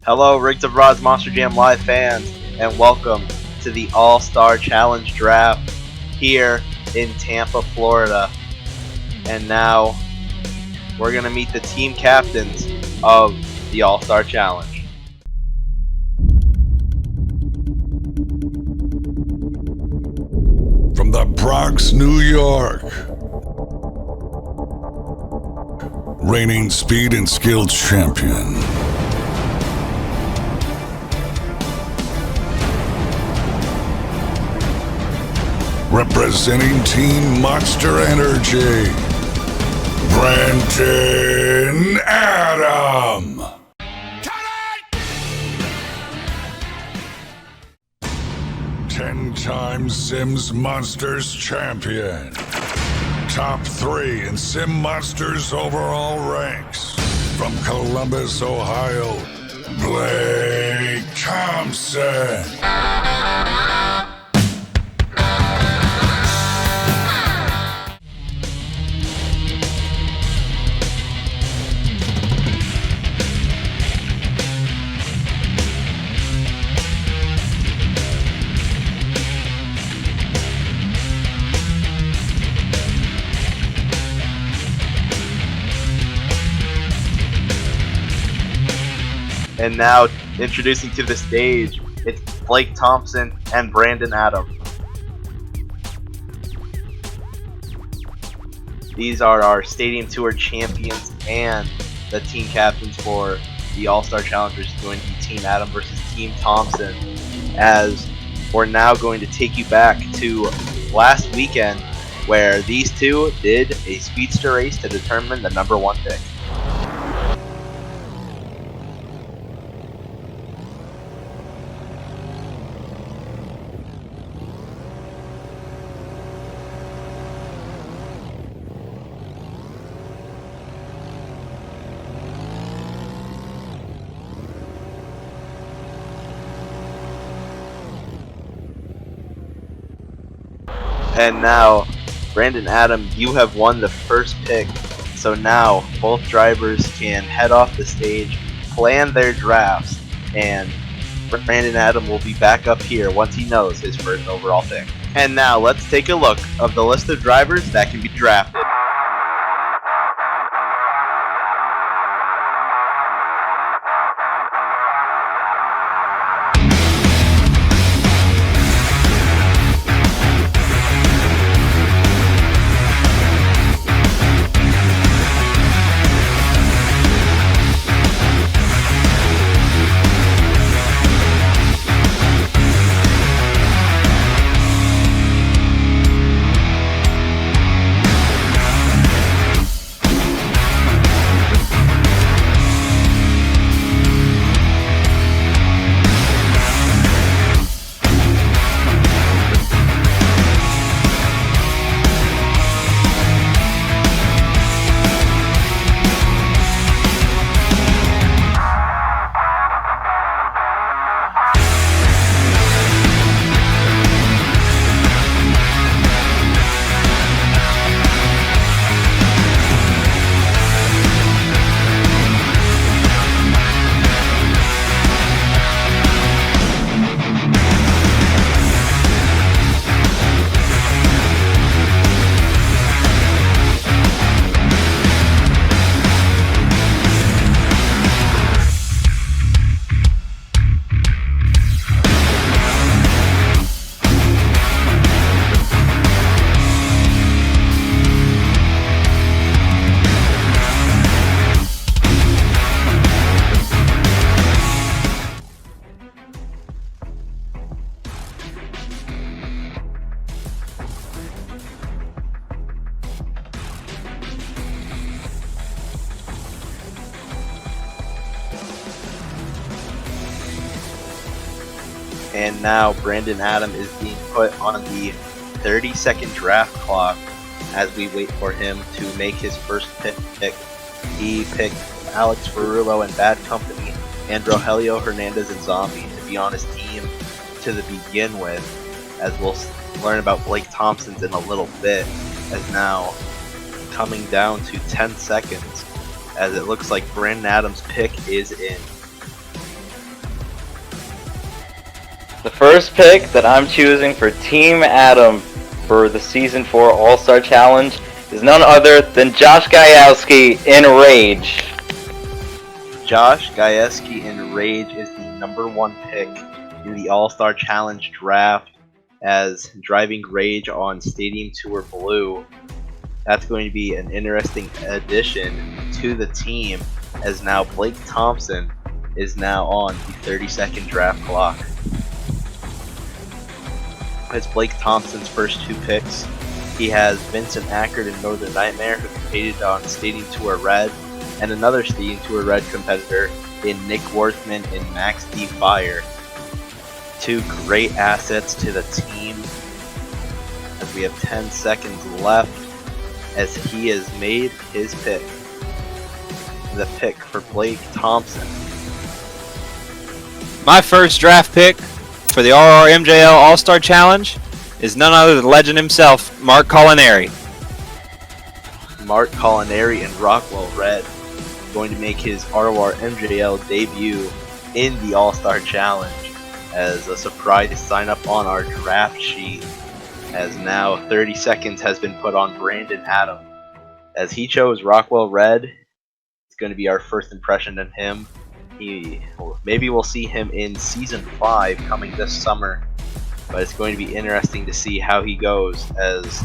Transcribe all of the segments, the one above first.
Hello, Rigged of Rod's Monster Jam Live fans, and welcome to the All-Star Challenge Draft here in Tampa, Florida. And now, we're going to meet the team captains of the All-Star Challenge. From the Bronx, New York, reigning speed and skill champion, representing Team Monster Energy, Brandon Adam. 10-time Sims Monsters champion. Top 3 in Sim Monsters overall ranks. From Columbus, Ohio, Blake Thompson. And now, introducing to the stage, it's Blake Thompson and Brandon Adam. These are our Stadium Tour champions and the team captains for the All-Star Challengers, going to be Team Adam versus Team Thompson, as we're now going to take you back to last weekend where these two did a speedster race to determine the number 1 pick. And now, Brandon Adam, you have won the first pick. So now, both drivers can head off the stage, plan their drafts, and Brandon Adam will be back up here once he knows his first overall pick. And now, let's take a look of the list of drivers that can be drafted. And now Brandon Adam is being put on the 30-second draft clock as we wait for him to make his first pick. He picked Alex Ferrulo and Bad Company, and Rogelio Hernandez and Zombie to be on his team to begin with, as we'll learn about Blake Thompson's in a little bit, as now coming down to 10 seconds, as it looks like Brandon Adams' pick is in. The first pick that I'm choosing for Team Adam for the Season 4 All-Star Challenge is none other than Josh Gajewski in Rage. Josh Gajewski in Rage is the #1 pick in the All-Star Challenge draft, as driving Rage on Stadium Tour Blue. That's going to be an interesting addition to the team, as now Blake Thompson is now on the 30-second draft clock. It's Blake Thompson's first 2 picks. He has Vincent Ackert and Northern Nightmare, who competed on Stadium Tour Red, and another Stadium Tour Red competitor in Nick Worthman and Max D. Fire. 2 great assets to the team, as we have 10 seconds left, as he has made his pick. The pick for Blake Thompson. My first draft pick for the RORMJL All-Star Challenge is none other than legend himself, Mark Collinari. Mark Collinari in Rockwell Red, going to make his RORMJL debut in the All-Star Challenge as a surprise sign-up on our draft sheet, as now 30 seconds has been put on Brandon Adam. As he chose Rockwell Red, it's going to be our first impression of him. Maybe we'll see him in Season 5 coming this summer, but it's going to be interesting to see how he goes, as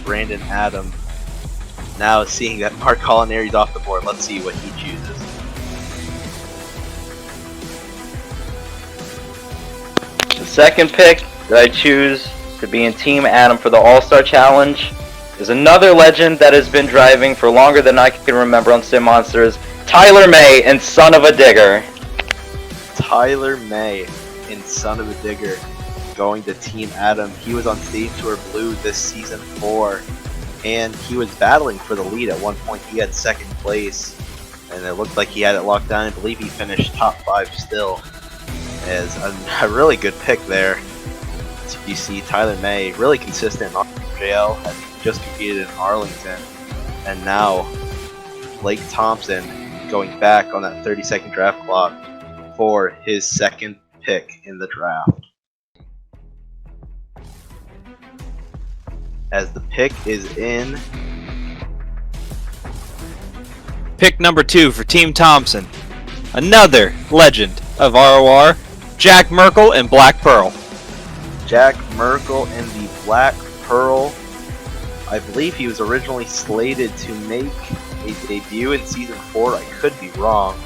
Brandon Adam, now seeing that Mark Collinari's off the board. Let's see what he chooses. The second pick that I choose to be in Team Adam for the All-Star Challenge is another legend that has been driving for longer than I can remember on Sim Monsters, Tyler May and Son of a Digger. Tyler May in Son of a Digger going to Team Adam. He was on Stadium Tour Blue this Season 4, and he was battling for the lead at one point. He had 2nd place, and it looked like he had it locked down. I believe he finished top 5 still, as a really good pick there. So you see Tyler May really consistent on RORMJL, as he just competed in Arlington, and now Blake Thompson going back on that 30-second draft clock for his 2nd pick in the draft. As the pick is in. Pick number 2 for Team Thompson, another legend of ROR, Jack Merkel and Black Pearl. Jack Merkel in the Black Pearl. I believe he was originally slated to make a debut in Season 4. I could be wrong.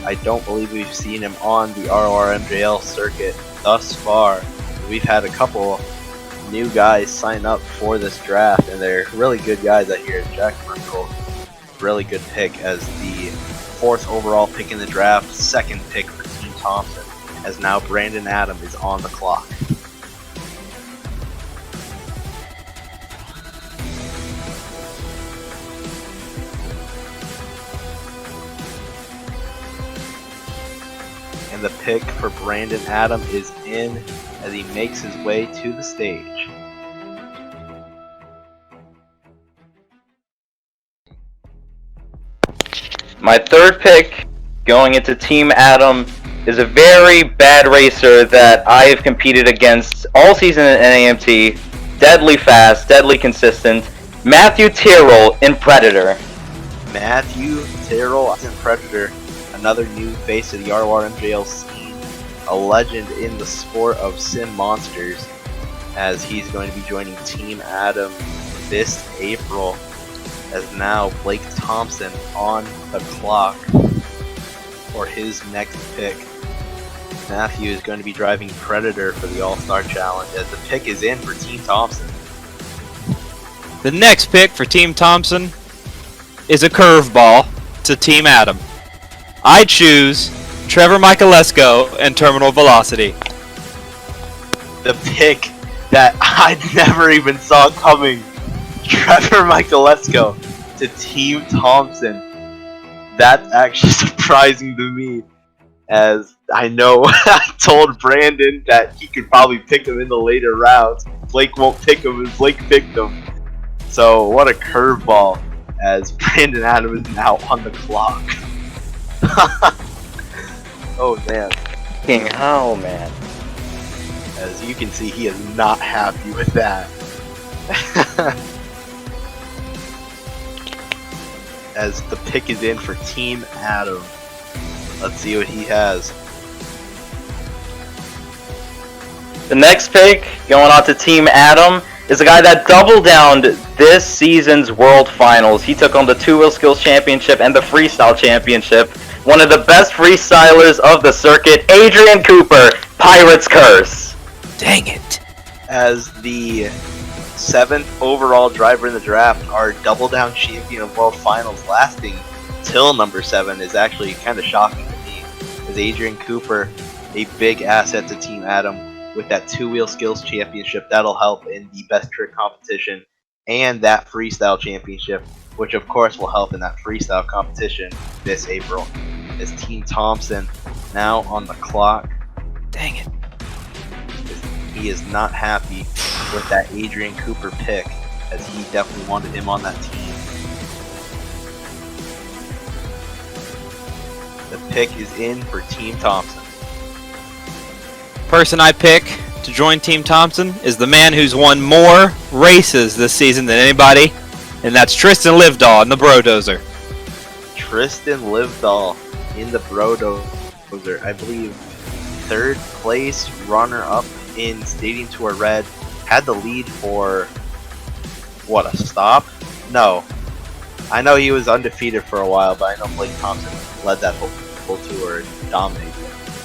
I don't believe we've seen him on the RORMJL circuit thus far. We've had a couple new guys sign up for this draft, and they're really good guys out here. Jack Merkel, really good pick as the 4th overall pick in the draft, 2nd pick for Team Thompson, as now Brandon Adam is on the clock. And the pick for Brandon Adam is in, as he makes his way to the stage. My third pick going into Team Adam is a very bad racer that I have competed against all season in NAMT. Deadly fast, deadly consistent. Matthew Tyrrell in Predator. Matthew Tyrrell in Predator, another new face of the RORMJL scene, a legend in the sport of Sim Monsters, as he's going to be joining Team Adam this April, as now Blake Thompson on the clock for his next pick. Matthew is going to be driving Predator for the All-Star Challenge, as the pick is in for Team Thompson. The next pick for Team Thompson is a curveball to Team Adam. I choose Trevor Michaelesco and Terminal Velocity. The pick that I never even saw coming. Trevor Michaelesco to Team Thompson. That's actually surprising to me, as I know I told Brandon that he could probably pick him in the later rounds. Blake won't pick him, and Blake picked him. So what a curveball, as Brandon Adam is now on the clock. Oh man. King hell, man. As you can see, he is not happy with that. As the pick is in for Team Adam. Let's see what he has. The next pick, going on to Team Adam, is a guy that double downed this season's World Finals. He took on the Two-Wheel Skills Championship and the Freestyle Championship. One of the best freestylers of the circuit, Adrian Cooper, Pirate's Curse. Dang it. As the 7th overall driver in the draft, our double down champion of World Finals lasting till number 7 is actually kind of shocking to me. As Adrian Cooper, a big asset to Team Adam with that Two-Wheel Skills Championship, that'll help in the Best Trick competition and that Freestyle Championship, which of course will help in that Freestyle competition this April. As Team Thompson now on the clock. Dang it. He is not happy with that Adrian Cooper pick, as he definitely wanted him on that team. The pick is in for Team Thompson. Person I pick to join Team Thompson is the man who's won more races this season than anybody, and that's Tristan Livedahl in the Brodozer. Tristan Livedahl in the Brodozer. I believe 3rd place runner-up in Stadium Tour Red. Had the lead for, what, a stop? No. I know he was undefeated for a while, but I know Blake Thompson led that whole tour and dominated.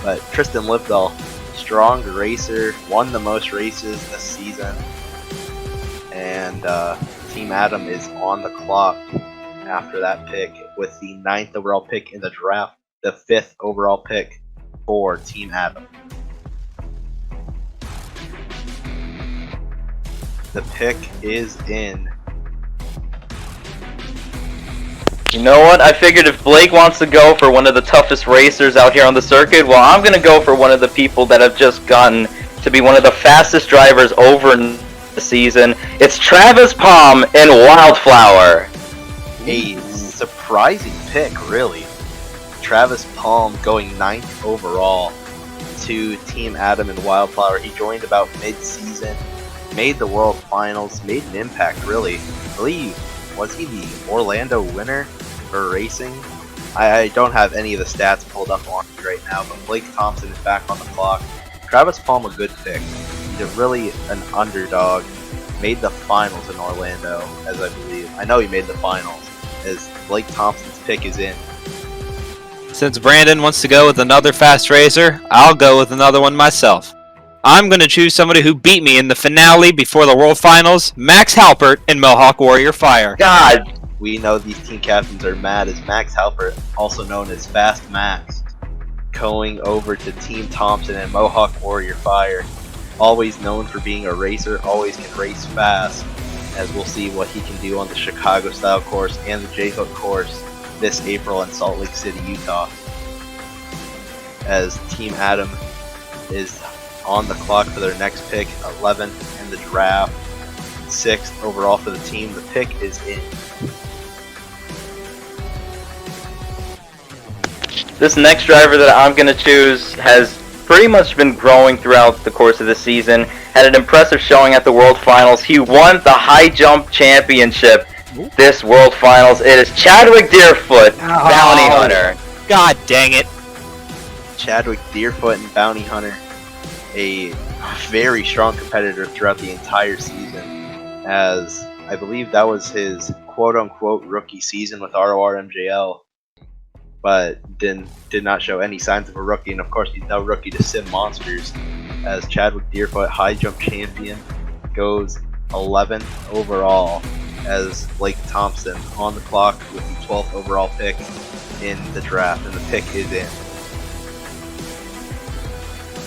But Tristan Livedahl, strong racer, won the most races this season. And Team Adam is on the clock after that pick with the 9th overall pick in the draft, the 5th overall pick for Team Adam. The pick is in. You know what? I figured if Blake wants to go for one of the toughest racers out here on the circuit, well, I'm going to go for one of the people that have just gotten to be one of the fastest drivers over in the season. It's Travis Palm in Wildflower. A surprising pick, really. Travis Palm going 9th overall to Team Adam in Wildflower. He joined about mid-season, made the World Finals, made an impact, really. I believe, was he the Orlando winner for racing? I don't have any of the stats pulled up on me right now, but Blake Thompson is back on the clock. Travis Palm, a good pick. He's really an underdog. Made the finals in Orlando, as I believe. I know he made the finals, as Blake Thompson's pick is in. Since Brandon wants to go with another fast racer, I'll go with another one myself. I'm going to choose somebody who beat me in the finale before the World Finals, Max Halpert in Mohawk Warrior Fire. God! We know these team captains are mad, as Max Halpert, also known as Fast Max, going over to Team Thompson and Mohawk Warrior Fire. Always known for being a racer, always can race fast, as we'll see what he can do on the Chicago style course and the J-Hook course this April in Salt Lake City, Utah. As Team Adam is on the clock for their next pick, 11th in the draft, 6th overall for the team. The pick is in. This next driver that I'm going to choose has pretty much been growing throughout the course of the season. Had an impressive showing at the World Finals. He won the high jump championship this World Finals. It is Chadwick Deerfoot, Bounty Hunter. God dang it. Chadwick Deerfoot and Bounty Hunter, a very strong competitor throughout the entire season, as I believe that was his quote-unquote rookie season with RORMJL, but did not show any signs of a rookie, and of course he's no rookie to Sim Monsters, as Chadwick Deerfoot, high jump champion, goes 11th overall, as Blake Thompson on the clock with the 12th overall pick in the draft, and the pick is in.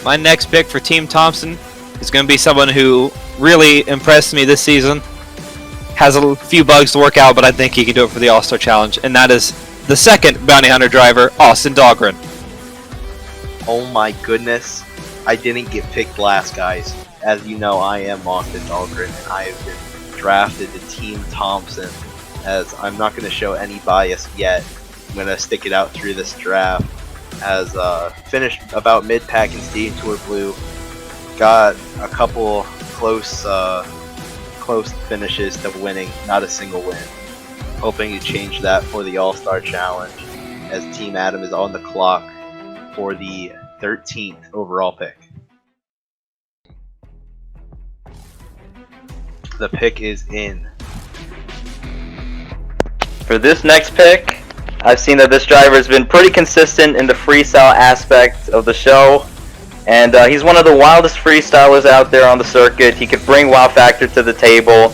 My next pick for Team Thompson is going to be someone who really impressed me this season. Has a few bugs to work out, but I think he can do it for the All-Star Challenge, and that is the second Bounty Hunter driver, Austin Dahlgren. Oh my goodness, I didn't get picked last, guys. As you know, I am Austin Dahlgren, and I have been drafted to Team Thompson, as I'm not going to show any bias yet. I'm going to stick it out through this draft, as finished about mid-pack in Stadium Tour Blue, got a couple close finishes to winning, not a single win. Hoping to change that for the All-Star Challenge, as Team Adam is on the clock for the 13th overall pick. The pick is in. For this next pick, I've seen that this driver has been pretty consistent in the freestyle aspect of the show. And he's one of the wildest freestylers out there on the circuit. He could bring wow factor to the table.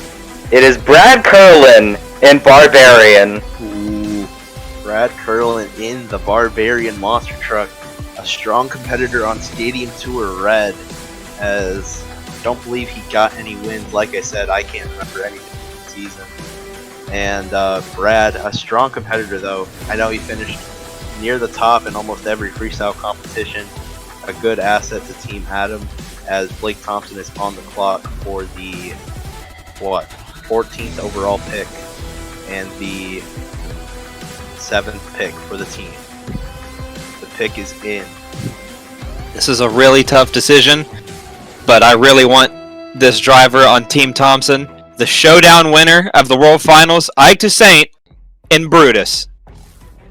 It is Brad Curlin in Barbarian. Ooh, Brad Curlin in the Barbarian monster truck. A strong competitor on Stadium Tour Red, as I don't believe he got any wins. Like I said, I can't remember anything this season. And Brad, a strong competitor though. I know he finished near the top in almost every freestyle competition. A good asset to Team Adam, as Blake Thompson is on the clock for the 14th overall pick and the 7th pick for the team. The pick is in. This is a really tough decision, but I really want this driver on Team Thompson. The showdown winner of the World Finals, Ike Toussaint in Brutus.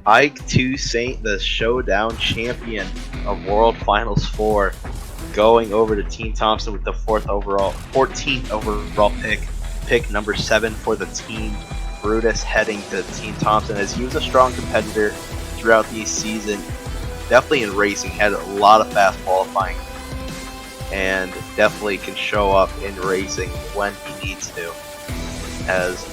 Ike Toussaint, the showdown champion of World Finals 4, going over to Team Thompson with the 14th overall pick number 7 for the team. Brutus heading to Team Thompson, as he was a strong competitor throughout the season. Definitely in racing, had a lot of fast qualifying, and definitely can show up in racing when he needs to, as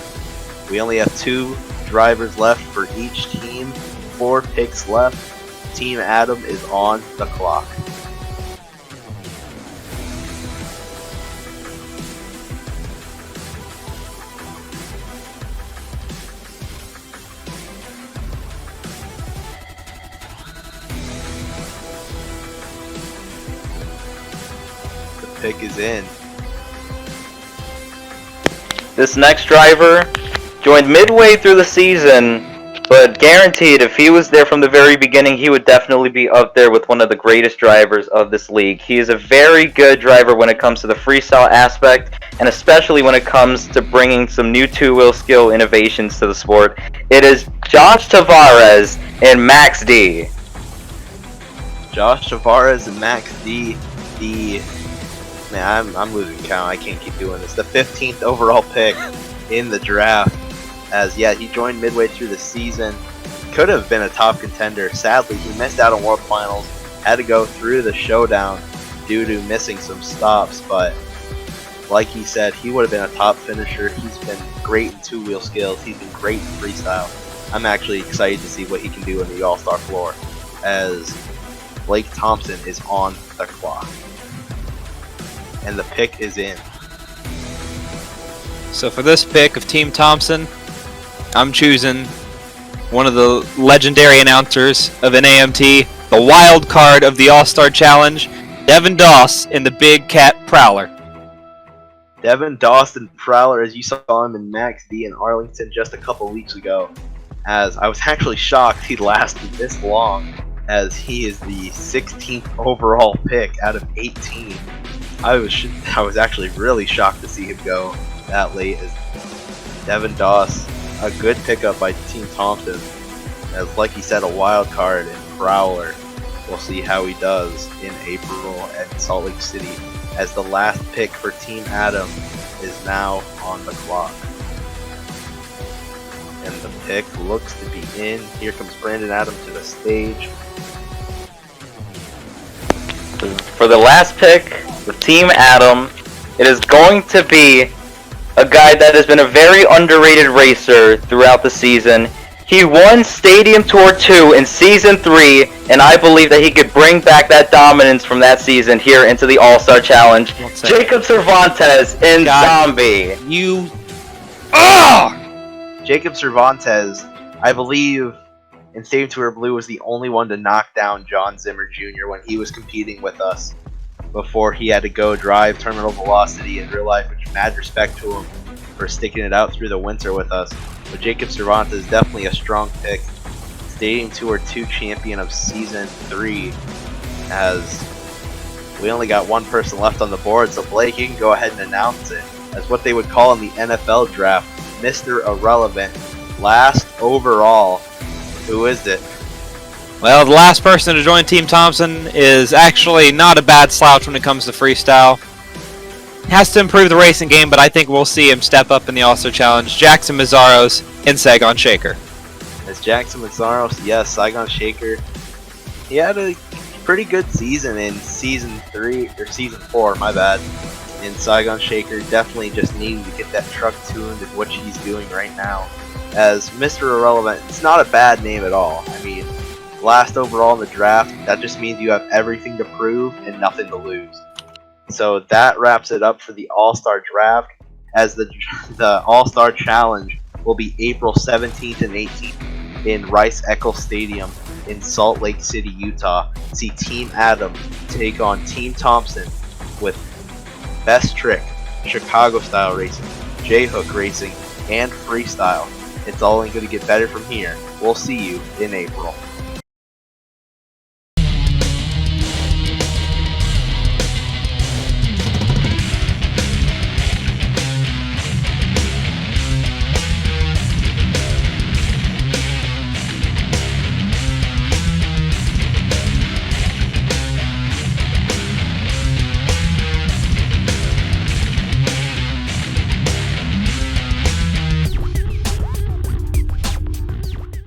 we only have 2 drivers left for each team, 4 picks left. Team Adam is on the clock. The pick is in. This next driver joined midway through the season, but guaranteed if he was there from the very beginning, he would definitely be up there with one of the greatest drivers of this league. He is a very good driver when it comes to the freestyle aspect, and especially when it comes to bringing some new two-wheel skill innovations to the sport. It is Josh Tavares and Max D. Josh Tavares and Max D, I'm losing count. I can't keep doing this. The 15th overall pick in the draft. As he joined midway through the season. Could have been a top contender. Sadly, he missed out on World Finals. Had to go through the showdown due to missing some stops. But like he said, he would have been a top finisher. He's been great in two-wheel skills. He's been great in freestyle. I'm actually excited to see what he can do in the All-Star floor, as Blake Thompson is on the clock. And the pick is in. So for this pick of Team Thompson, I'm choosing one of the legendary announcers of NAMT, the wild card of the All-Star Challenge, Devin Doss in the Big Cat Prowler. Devin Dawson Prowler, as you saw him in Max D in Arlington just a couple weeks ago, as I was actually shocked he lasted this long, as he is the 16th overall pick out of 18. I was actually really shocked to see him go that late, as Devin Doss, a good pickup by Team Thompson, as like he said, a wild card in Prowler. We'll see how he does in April at Salt Lake City, as the last pick for Team Adam is now on the clock. And the pick looks to be in. Here comes Brandon Adam to the stage. For the last pick with Team Adam, it is going to be a guy that has been a very underrated racer throughout the season. He won Stadium Tour 2 in Season 3, and I believe that he could bring back that dominance from that season here into the All-Star Challenge. Jacob Cervantes in Zombie. Jacob Cervantes, I believe, in Stadium Tour Blue was the only one to knock down John Zimmer Jr. when he was competing with us before he had to go drive Terminal Velocity in real life, which mad respect to him for sticking it out through the winter with us. But Jacob Cervantes is definitely a strong pick. Stadium Tour 2 champion of Season 3, as We only got one person left on the board, so Blake, you can go ahead and announce it as what they would call in the NFL draft, Mr. Irrelevant, last overall. Who is it? Well, the last person to join Team Thompson is actually not a bad slouch when it comes to freestyle. Has to improve the racing game, but I think we'll see him step up in the All-Star Challenge. Jackson Mazzaros in Saigon Shaker. As Jackson Mazzaros, yes, Saigon Shaker. He had a pretty good season in season 4, my bad. In Saigon Shaker, definitely just needing to get that truck tuned and what he's doing right now. As Mr. Irrelevant, it's not a bad name at all. I mean, last overall in the draft, that just means you have everything to prove and nothing to lose. So that wraps it up for the All-Star Draft, as the All-Star Challenge will be April 17th and 18th in Rice-Eccles Stadium in Salt Lake City, Utah. See Team Adam take on Team Thompson with Best Trick, Chicago Style Racing, J-Hook Racing, and Freestyle. It's all going to get better from here. We'll see you in April.